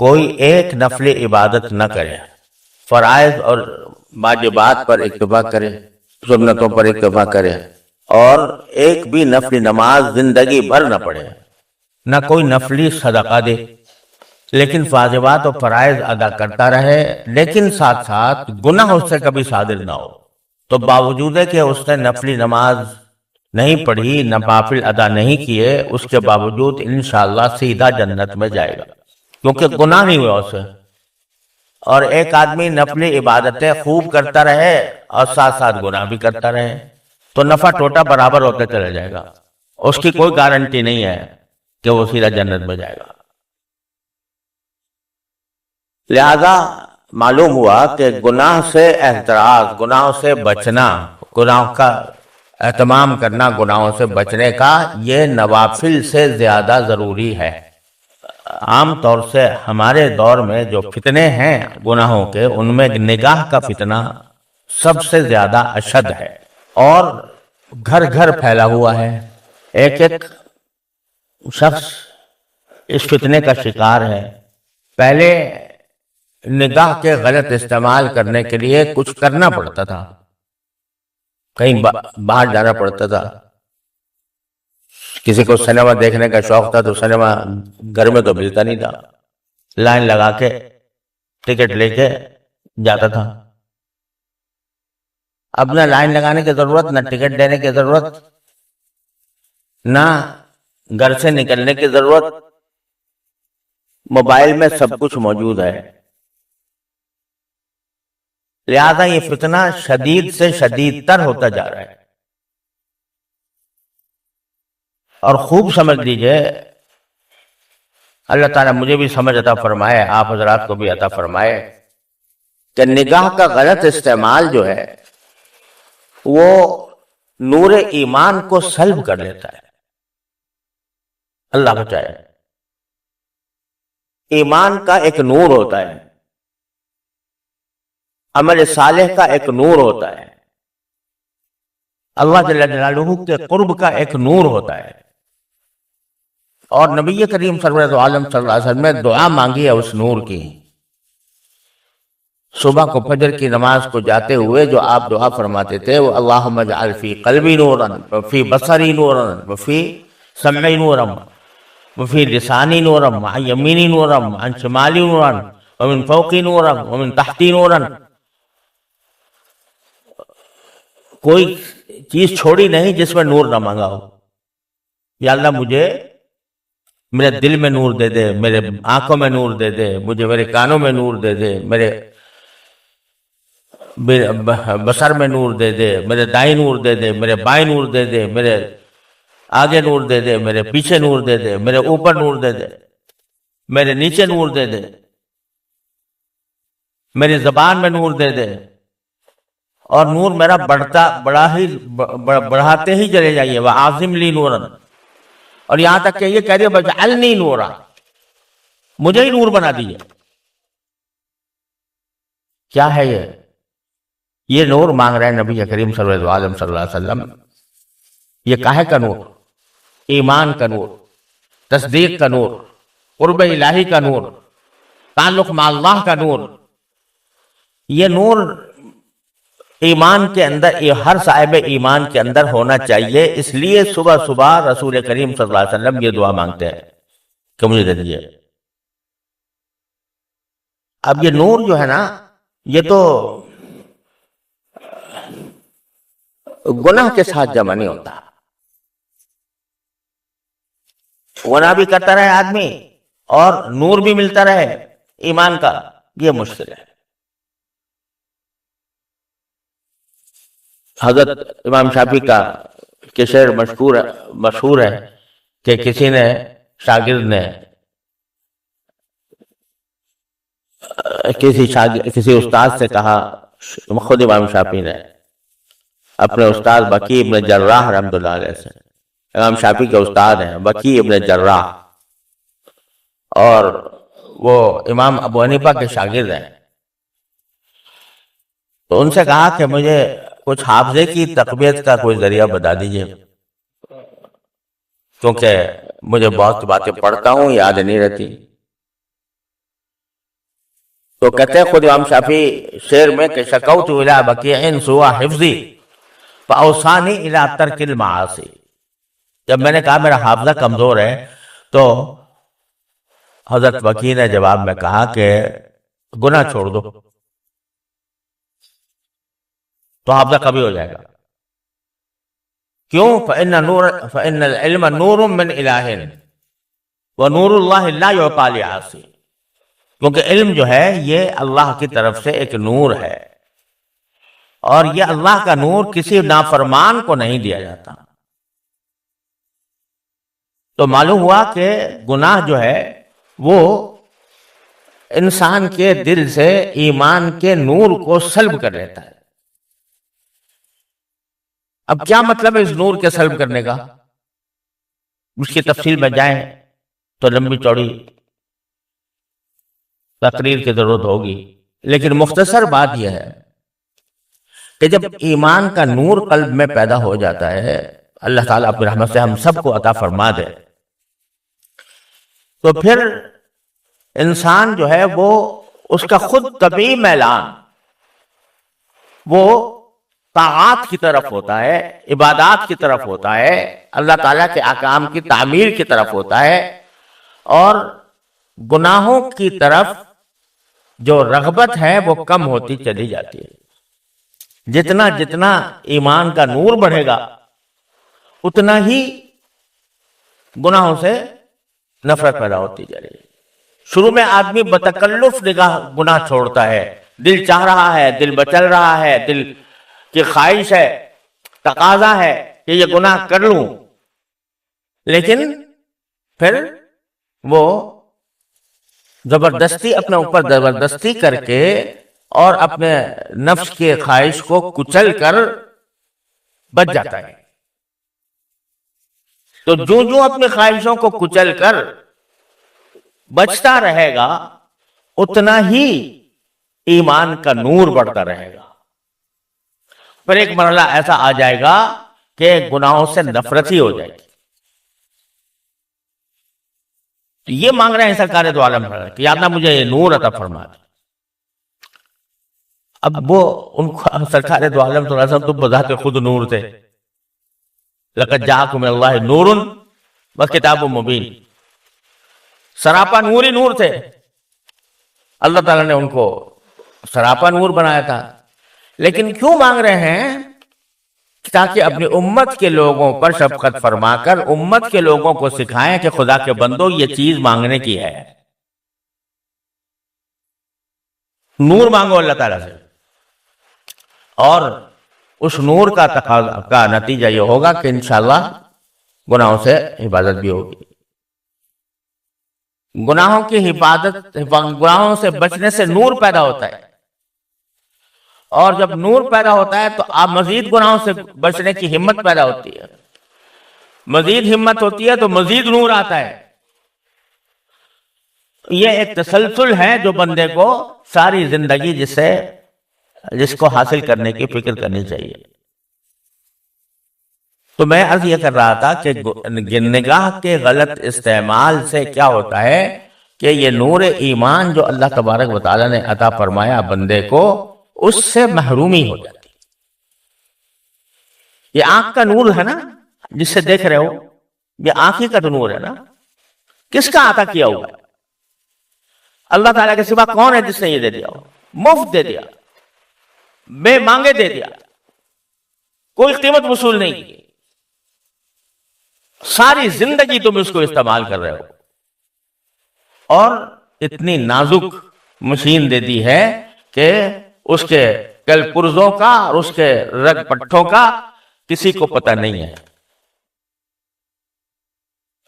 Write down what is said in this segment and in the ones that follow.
کوئی ایک نفل عبادت نہ کرے، فرائض اور واجبات پر اکتفا کرے، سنتوں پر اکتفا کرے، اور ایک بھی نفلی نماز زندگی بھر نہ پڑھے، نہ کوئی نفلی صدقہ دے، لیکن واجبات اور فرائض ادا کرتا رہے، لیکن ساتھ ساتھ گناہ اس سے کبھی صادر نہ ہو، تو باوجود ہے کہ اس نے نفلی نماز نہیں پڑھی، نوافل ادا نہیں کیے، اس کے باوجود انشاءاللہ سیدھا جنت میں جائے گا، کیونکہ گناہ نہیں ہوا اسے۔ اور ایک آدمی نفلی عبادتیں خوب کرتا رہے اور ساتھ ساتھ گناہ بھی کرتا رہے، تو نفع ٹوٹا برابر ہوتے چلا جائے گا، اس کی کوئی گارنٹی نہیں ہے کہ وہ سیدھا جنت میں جائے گا۔ لہذا معلوم ہوا کہ گناہ سے احتراز، گناہوں سے بچنا، گناہوں کا اہتمام کرنا، گناہوں سے بچنے کا، یہ نوافل سے زیادہ ضروری ہے۔ عام طور سے ہمارے دور میں جو فتنے ہیں گناہوں کے، ان میں نگاہ کا فتنہ سب سے زیادہ اشد ہے، اور گھر گھر پھیلا ہوا ہے۔ ایک ایک شخص اس فتنے کا شکار ہے۔ پہلے نگاہ کے غلط استعمال کرنے کے لیے کچھ کرنا پڑتا تھا، کہیں باہر جانا پڑتا تھا، کسی کو سنیما دیکھنے کا شوق تھا تو سنیما گھر میں تو ملتا نہیں تھا، لائن لگا کے ٹکٹ لے کے جاتا تھا۔ اب نہ لائن لگانے کی ضرورت، نہ ٹکٹ لینے کی ضرورت، نہ گھر سے نکلنے کی ضرورت، موبائل میں سب کچھ موجود ہے۔ لہذا یہ فتنہ شدید سے شدید تر ہوتا جا رہا ہے، اور خوب سمجھ لیجئے، اللہ تعالیٰ مجھے بھی سمجھ عطا فرمائے، آپ حضرات کو بھی عطا فرمائے، کہ نگاہ کا غلط استعمال جو ہے وہ نور ایمان کو سلب کر لیتا ہے۔ اللہ بچائے۔ ایمان کا ایک نور ہوتا ہے، عمل صالح کا ایک نور ہوتا ہے، اللہ جل جلالہ کے قرب کا ایک نور ہوتا ہے، اور نبی کریم سرور عالم صلی اللہ علیہ وسلم نے دعا مانگی ہے اس نور کی۔ صبح کو فجر کی نماز کو جاتے ہوئے جو آپ دعا فرماتے تھے وہ اللہم اجعل فی قلبی نورا وفی بصری نورا وفی سمعی نورا وفی لسانی نورا وعن یمینی نورا وعن شمالی نورا ومن فوقی نورا ومن تحتی نورا۔ کوئی چیز چھوڑی نہیں جس میں نور نہ مانگا ہو۔ یا اللہ مجھے میرے دل میں نور دے دے، میرے آنکھوں میں نور دے دے، مجھے میرے کانوں میں نور دے دے، میرے بصر میں نور دے دے، میرے دائیں نور دے دے، میرے بائیں نور دے دے، میرے آگے نور دے دے، میرے پیچھے نور دے دے، میرے اوپر نور دے دے، میرے نیچے نور دے دے، میری زبان میں نور دے دے، اور نور میرا بڑھاتے ہی چلے جائیے، وَعَظِمْ لِي نُورًا، اور یہاں تک کہ یہ کہہ رہے وَجْعَلْنِي نُورًا، مجھے ہی نور بنا دیجئے۔ کیا ہے یہ نور مانگ رہے ہیں نبی کریم صلی اللہ علیہ وسلم۔ یہ کاہے کا نور؟ ایمان کا نور، تصدیق کا نور، قرب الہی کا نور، تعلق مع اللہ کا نور۔ یہ نور ایمان کے اندر، ہر صاحب ایمان کے اندر ہونا چاہیے۔ اس لیے صبح صبح رسول کریم صلی اللہ علیہ وسلم یہ دعا مانگتے ہیں کہ مجھے دے دیجئے۔ اب یہ نور جو ہے نا، یہ تو گناہ کے ساتھ جمع نہیں ہوتا۔ گناہ بھی کرتا رہے آدمی اور نور بھی ملتا رہے ایمان کا، یہ مشکل ہے۔ حضرت امام شافعی کا کہ شعر مشہور ہے کہ کسی نے، شاگرد نے کسی استاد سے کہا، خود امام شافعی نے اپنے استاد بکی ابن جراح رحمۃ اللہ علیہ سے، امام شافعی کے استاد ہیں بکی ابن جراح، اور وہ امام ابو حنیفہ کے شاگرد ہیں، تو ان سے کہا کہ مجھے کچھ حافظے کی تقویت کا کوئی ذریعہ بتا دیجئے، کیونکہ مجھے بہت باتیں پڑھتا ہوں یاد نہیں رہتی۔ تو کہتے ہیں خود امام شافعی شعر میں کہ شکوت الی بقیع سوء حفظی فاوصانی الی ترک المعاصی، جب میں نے کہا میرا حافظہ کمزور ہے تو حضرت وکیع نے جواب میں کہا کہ گناہ چھوڑ دو تو حافظہ کبھی ہو جائے گا. کیوں؟ فإن العلم نور من الہ ونور اللہ لا یعطی لعاصی، کیونکہ علم جو ہے یہ اللہ کی طرف سے ایک نور ہے اور یہ اللہ کا نور کسی نافرمان کو نہیں دیا جاتا. تو معلوم ہوا کہ گناہ جو ہے وہ انسان کے دل سے ایمان کے نور کو سلب کر لیتا ہے. اب کیا مطلب ہے اس نور کے سلب کرنے کا؟ اس کی تفصیل میں جائیں تو لمبی چوڑی تقریر کی ضرورت ہوگی، لیکن مختصر بات یہ ہے کہ جب ایمان کا نور قلب میں پیدا ہو جاتا ہے، اللہ تعالیٰ اپنی رحمت سے ہم سب کو عطا فرما دے، تو پھر انسان جو ہے وہ اس کا خود طبعی میلان وہ طاعات کی طرف ہوتا ہے، عبادات کی طرف ہوتا ہے، اللہ تعالیٰ کے احکام کی تعمیر کی طرف ہوتا ہے، اور گناہوں کی طرف جو رغبت ہے وہ کم ہوتی چلی جاتی ہے. جتنا جتنا ایمان کا نور بڑھے گا اتنا ہی گناہوں سے نفرت پیدا ہوتی جائے گی. شروع میں آدمی بتکلف نگاہ گناہ چھوڑتا ہے، دل چاہ رہا ہے، دل بچل رہا ہے، دل کی خواہش ہے، تقاضا ہے کہ یہ گناہ کر لوں، لیکن پھر وہ زبردستی اپنے اوپر زبردستی کر کے اور اپنے نفس کے خواہش کو کچل کر بچ جاتا ہے. تو جو اپنی خواہشوں کو کچل کر بچتا رہے گا اتنا ہی ایمان کا نور بڑھتا رہے گا. پھر ایک مرحلہ ایسا آ جائے گا کہ گناہوں سے نفرت ہی ہو جائے گی. یہ مانگ رہے ہیں سرکار دو عالم کہ یا اللہ مجھے یہ نور عطا فرما دے. اب وہ ان کو سرکار دو عالم صلی اللہ علیہ وسلم تو بذات خود نور تھے. لقد جاءکم من اللہ نور وکتاب مبین، سراپا نور ہی نور تھے. اللہ تعالیٰ نے ان کو سراپا نور بنایا تھا. لیکن کیوں مانگ رہے ہیں؟ تاکہ اپنی امت کے لوگوں پر شفقت فرما کر امت کے لوگوں کو سکھائیں کہ خدا کے بندو یہ چیز مانگنے کی ہے. نور مانگو اللہ تعالیٰ سے، اور اس نور کا نتیجہ یہ ہوگا کہ انشاءاللہ گناہوں سے حفاظت بھی ہوگی. گناہوں کی حفاظت، گناہوں سے بچنے سے نور پیدا ہوتا ہے، اور جب نور پیدا ہوتا ہے تو آپ مزید گناہوں سے بچنے کی ہمت پیدا ہوتی ہے. مزید ہمت ہوتی ہے تو مزید نور آتا ہے. یہ ایک تسلسل ہے جو بندے کو ساری زندگی جس کو حاصل کرنے کی فکر کرنی چاہیے. تو میں عرض یہ کر رہا تھا کہ نگاہ کے غلط استعمال سے کیا ہوتا ہے کہ یہ نور ایمان جو اللہ تبارک و تعالیٰ نے عطا فرمایا بندے کو، اس سے محرومی ہو جاتی. یہ آنکھ کا نور ہے نا جس سے دیکھ رہے ہو، یہ آنکھ ہی کا تو نور ہے نا. کس کا عطا کیا ہوا ہے؟ اللہ تعالیٰ کے سوا کون ہے جس نے یہ دے دیا؟ مفت دے دیا، بے مانگے دے دیا، کوئی قیمت وصول نہیں کی. ساری زندگی تم اس کو استعمال کر رہے ہو، اور اتنی نازک مشین دے دی ہے کہ اس کے کل پرزوں کا اور اس کے رگ پٹھوں کا کسی کو پتہ نہیں ہے.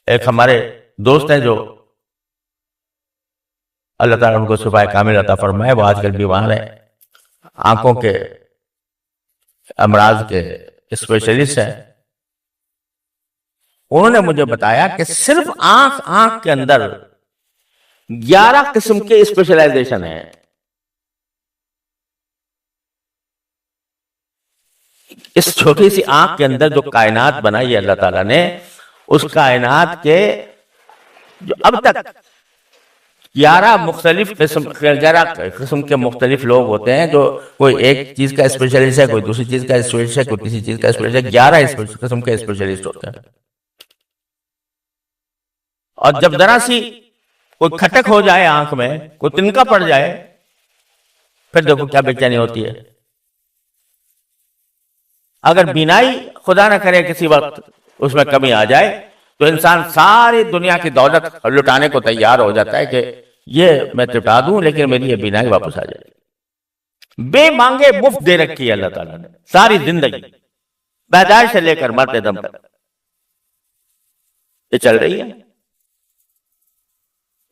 ایک ہمارے دوست ہیں جو اللہ تعالیٰ ان کو شفائے کامل عطا فرمائے، وہ آج کل بیمار ہیں، آنکھوں کے امراض کے اسپیشلسٹ ہیں. انہوں نے مجھے بتایا کہ صرف آنکھ کے اندر 11 قسم کے اسپیشلائزیشن ہیں. اس چھوٹی سی آنکھ کے اندر جو کائنات بنائی ہے اللہ تعالیٰ نے، اس کائنات کے جو اب تک 11 قسم کے مختلف لوگ ہوتے ہیں، جو کوئی ایک چیز کا اسپیشلسٹ ہے، کوئی دوسری چیز کا اسپیشلسٹ ہے، کوئی تیسری چیز کا اسپیشلسٹ ہے، 11 قسم کے اسپیشلسٹ ہوتے ہیں. اور جب ذرا سی کوئی کھٹک ہو جائے آنکھ میں، کوئی تنکا پڑ جائے، پھر دیکھو کیا بے چینی ہوتی ہے. اگر بینائی خدا نہ کرے کسی وقت اس میں کمی آ جائے تو انسان ساری دنیا کی دولت لٹانے کو تیار ہو جاتا ہے کہ یہ میں لٹا دوں لیکن میری یہ بینائی واپس آ جائے. بے مانگے مفت دے رکھی ہے اللہ تعالیٰ نے ساری زندگی، پیدائش سے لے کر مرتے دم تک یہ چل رہی ہے.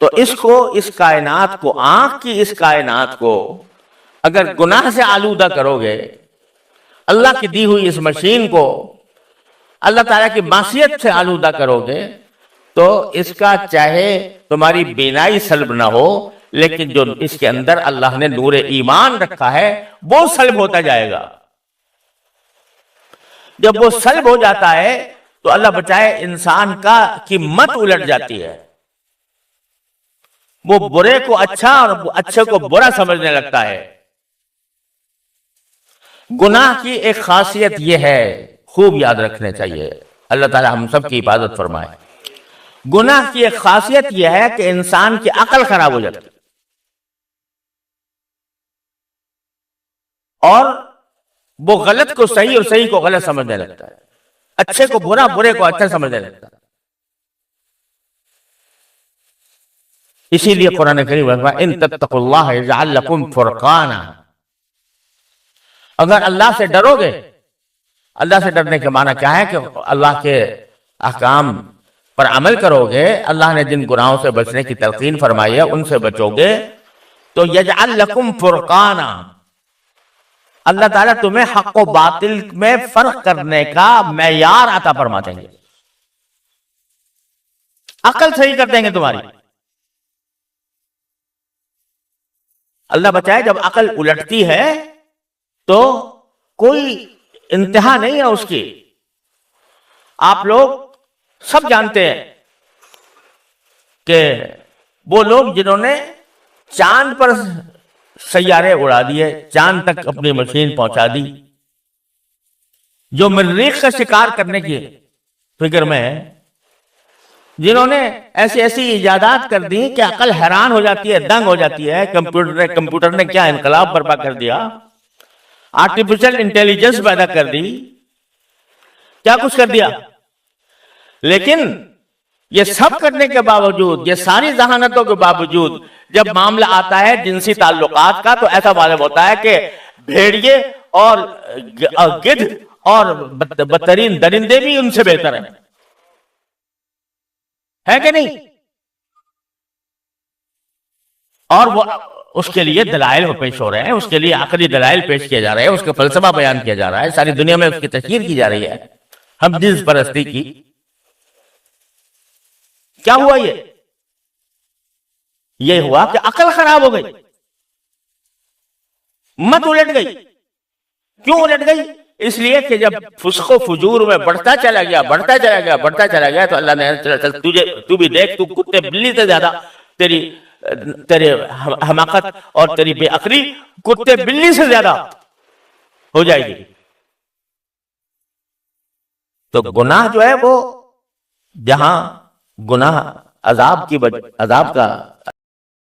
تو اس کائنات کو، آنکھ کی اس کائنات کو اگر گناہ سے آلودہ کرو گے، اللہ کی دی ہوئی اس مشین کو اللہ تعالیٰ کی معصیت سے آلودہ کرو گے، تو اس کا چاہے تمہاری بینائی سلب نہ ہو، لیکن جو اس کے اندر اللہ نے نور ایمان رکھا ہے وہ سلب ہوتا جائے گا. جب وہ سلب ہو جاتا ہے تو اللہ بچائے انسان کا قیمت الٹ جاتی ہے. وہ برے کو اچھا اور اچھے کو برا سمجھنے لگتا ہے. گناہ کی ایک خاصیت یہ ہے، خوب یاد رکھنے چاہیے، اللہ تعالی ہم سب کی حفاظت فرمائے. گناہ کی ایک خاصیت یہ ہے کہ انسان کی عقل خراب ہو جاتی ہے اور وہ غلط کو صحیح اور صحیح کو غلط سمجھنے لگتا ہے، اچھے کو برا، برے کو اچھا سمجھنے لگتا ہے. اسی لیے قرآن کریم ان تتقوا اللہ یجعل لکم فرقانا، اگر اللہ سے ڈرو گے. اللہ سے ڈرنے کے معنی کیا ہے کہ اللہ کے احکام پر عمل کرو گے، اللہ نے جن گناہوں سے بچنے کی تلقین فرمائی ہے ان سے بچو گے تو یجعل لکم فرقانا، اللہ تعالیٰ تمہیں حق و باطل میں فرق کرنے کا معیار عطا فرما دیں گے، عقل صحیح کر دیں گے تمہاری. اللہ بچائے جب عقل الٹتی ہے تو کوئی انتہا نہیں ہے اس کی. آپ لوگ سب جانتے ہیں کہ وہ لوگ جنہوں نے چاند پر سیارے اڑا دیے، چاند تک اپنی مشین پہنچا دی، جو مریخ کا شکار کرنے کی فکر میں ہے، جنہوں نے ایسی ایجادات کر دی کہ عقل حیران ہو جاتی ہے، دنگ ہو جاتی ہے. کمپیوٹر نے کیا انقلاب برپا کر دیا، آرٹیفیشل انٹیلیجنس پیدا کر دی، کیا کچھ کر دیا. لیکن یہ سب کرنے کے باوجود، یہ ساری ذہانتوں کے باوجود جب معاملہ آتا ہے جنسی تعلقات کا تو ایسا معلوم ہوتا ہے کہ بھیڑیے اور گدھ اور بدترین درندے بھی ان سے بہتر ہیں، ہے کہ نہیں؟ اور وہ اس کے لیے دلائل پیش ہو رہے ہیں، اس کے لیے عقلی دلائل پیش کیے جا رہے ہیں، اس کا فلسفہ بیان کیا جا رہا ہے، ساری دنیا میں اس کی تشہیر کی جا رہی ہے، ہم جنس پرستی کی. کیا ہوا؟ یہ ہوا کہ عقل خراب ہو گئی، مت الٹ گئی. کیوں الٹ گئی؟ اس لیے کہ جب فسق و فجور میں بڑھتا چلا گیا تو اللہ نے تو بھی دیکھ، تو کتے بلی سے زیادہ تیرے حماقت اور تیری بے عقلی کتے بلی سے زیادہ ہو جائے گی. تو گناہ جو ہے وہ جہاں گناہ عذاب کا